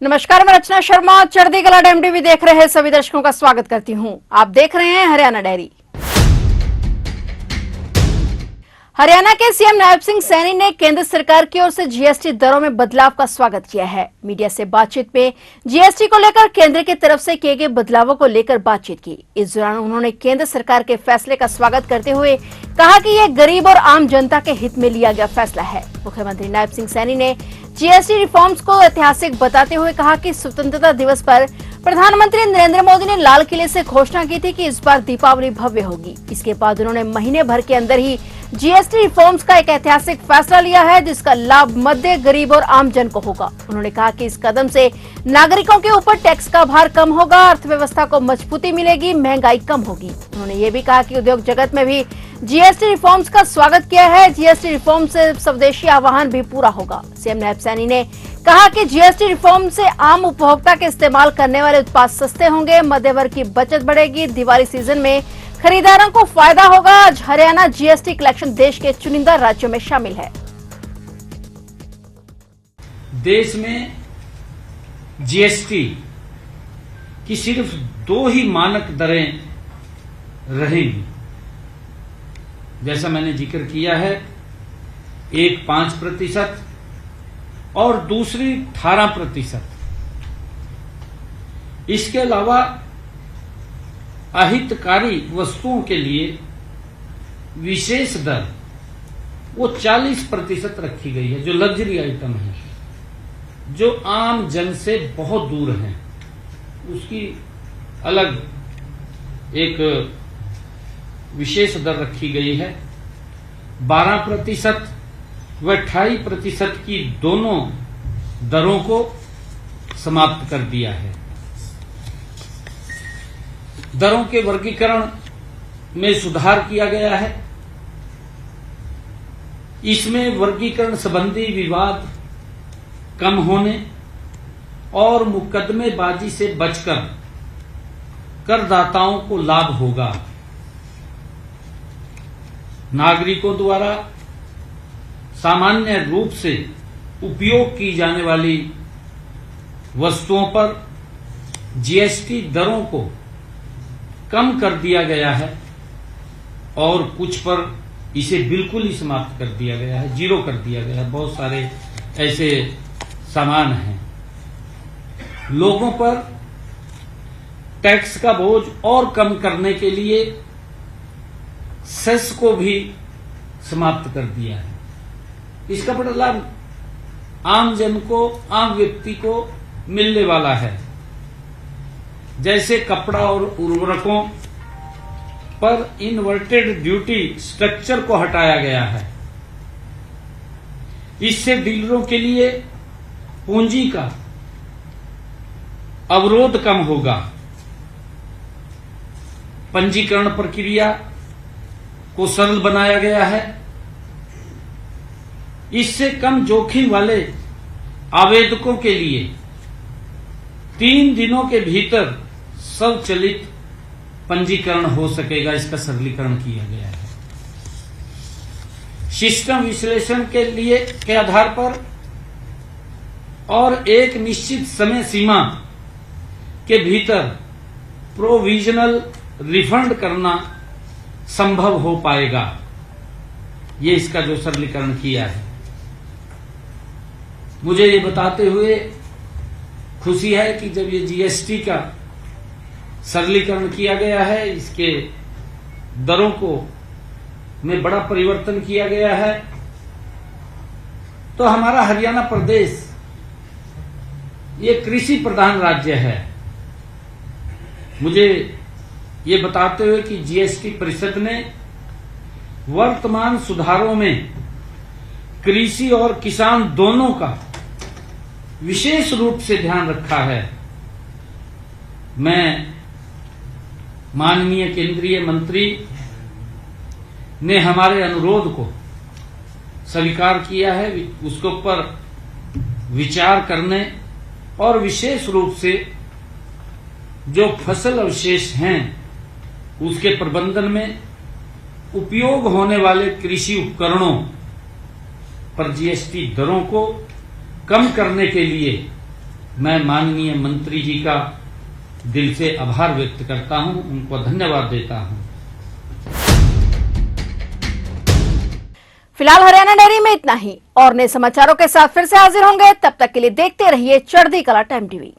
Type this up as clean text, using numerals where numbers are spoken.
नमस्कार, मैं रचना शर्मा चढ़ती कला टाइम टीवी देख रहे सभी दर्शकों का स्वागत करती हूं। आप देख रहे हैं हरियाणा डायरी। हरियाणा के सीएम नायब सिंह सैनी ने केंद्र सरकार की ओर से जीएसटी दरों में बदलाव का स्वागत किया है। मीडिया से बातचीत में जीएसटी को लेकर केंद्र की तरफ से किए गए बदलावों को लेकर बातचीत की। इस दौरान उन्होंने केंद्र सरकार के फैसले का स्वागत करते हुए कहा कि यह गरीब और आम जनता के हित में लिया गया फैसला है। मुख्यमंत्री नायब सिंह सैनी ने जीएसटी रिफॉर्म्स को ऐतिहासिक बताते हुए कहा कि स्वतंत्रता दिवस पर प्रधानमंत्री नरेंद्र मोदी ने लाल किले से घोषणा की थी कि इस बार दीपावली भव्य होगी। इसके बाद उन्होंने महीने भर के अंदर ही जीएसटी रिफॉर्म्स का एक ऐतिहासिक फैसला लिया है, जिसका लाभ मध्य, गरीब और आम जन को होगा। उन्होंने कहा कि इस कदम से नागरिकों के ऊपर टैक्स का भार कम होगा, अर्थव्यवस्था को मजबूती मिलेगी, महंगाई कम होगी। उन्होंने ये भी कहा कि उद्योग जगत में भी जीएसटी रिफॉर्म्स का स्वागत किया है। जीएसटी रिफॉर्म से स्वदेशी आह्वान भी पूरा होगा। सीएम नायब सैनी ने कहा कि जीएसटी रिफॉर्म से आम उपभोक्ता के इस्तेमाल करने वाले उत्पाद सस्ते होंगे, मध्य वर्ग की बचत बढ़ेगी, दिवाली सीजन में खरीदारों को फायदा होगा। आज हरियाणा जीएसटी कलेक्शन देश के चुनिंदा राज्यों में शामिल है। देश में जीएसटी की सिर्फ 2 ही मानक दरें रहेंगी। जैसा मैंने जिक्र किया है, एक 5% और दूसरी 18%। इसके अलावा अहितकारी वस्तुओं के लिए विशेष दर वो 40% रखी गई है, जो लग्जरी आइटम है, जो आम जन से बहुत दूर हैं। उसकी अलग एक विशेष दर रखी गई है। 12% व 28% की दोनों दरों को समाप्त कर दिया है। दरों के वर्गीकरण में सुधार किया गया है। इसमें वर्गीकरण संबंधी विवाद कम होने और मुकदमेबाजी से बचकर करदाताओं को लाभ होगा। नागरिकों द्वारा सामान्य रूप से उपयोग की जाने वाली वस्तुओं पर जीएसटी दरों को कम कर दिया गया है और कुछ पर इसे बिल्कुल ही समाप्त कर दिया गया है, 0 कर दिया गया है। बहुत सारे ऐसे सामान हैं। लोगों पर टैक्स का बोझ और कम करने के लिए सेस को भी समाप्त कर दिया है। इसका बड़ा लाभ आम जन को, आम व्यक्ति को मिलने वाला है। जैसे कपड़ा और उर्वरकों पर इन्वर्टेड ड्यूटी स्ट्रक्चर को हटाया गया है। इससे डीलरों के लिए पूंजी का अवरोध कम होगा। पंजीकरण प्रक्रिया को सरल बनाया गया है। इससे कम जोखिम वाले आवेदकों के लिए 3 दिनों के भीतर स्वचालित पंजीकरण हो सकेगा। इसका सरलीकरण किया गया है। सिस्टम विश्लेषण के आधार पर और एक निश्चित समय सीमा के भीतर प्रोविजनल रिफंड करना संभव हो पाएगा। ये इसका जो सरलीकरण किया है। मुझे ये बताते हुए खुशी है कि जब ये जीएसटी का सरलीकरण किया गया है, इसके दरों को में बड़ा परिवर्तन किया गया है, तो हमारा हरियाणा प्रदेश ये कृषि प्रधान राज्य है। मुझे ये बताते हुए कि जीएसटी परिषद ने वर्तमान सुधारों में कृषि और किसान दोनों का विशेष रूप से ध्यान रखा है। मैं माननीय केंद्रीय मंत्री ने हमारे अनुरोध को स्वीकार किया है। उसके ऊपर विचार करने और विशेष रूप से जो फसल अवशेष हैं उसके प्रबंधन में उपयोग होने वाले कृषि उपकरणों पर जीएसटी दरों को कम करने के लिए मैं माननीय मंत्री जी का दिल से आभार व्यक्त करता हूं, उनको धन्यवाद देता हूं। फिलहाल हरियाणा डेयरी में इतना ही। और नए समाचारों के साथ फिर से हाजिर होंगे, तब तक के लिए देखते रहिए चढ़ती कला टाइम टीवी।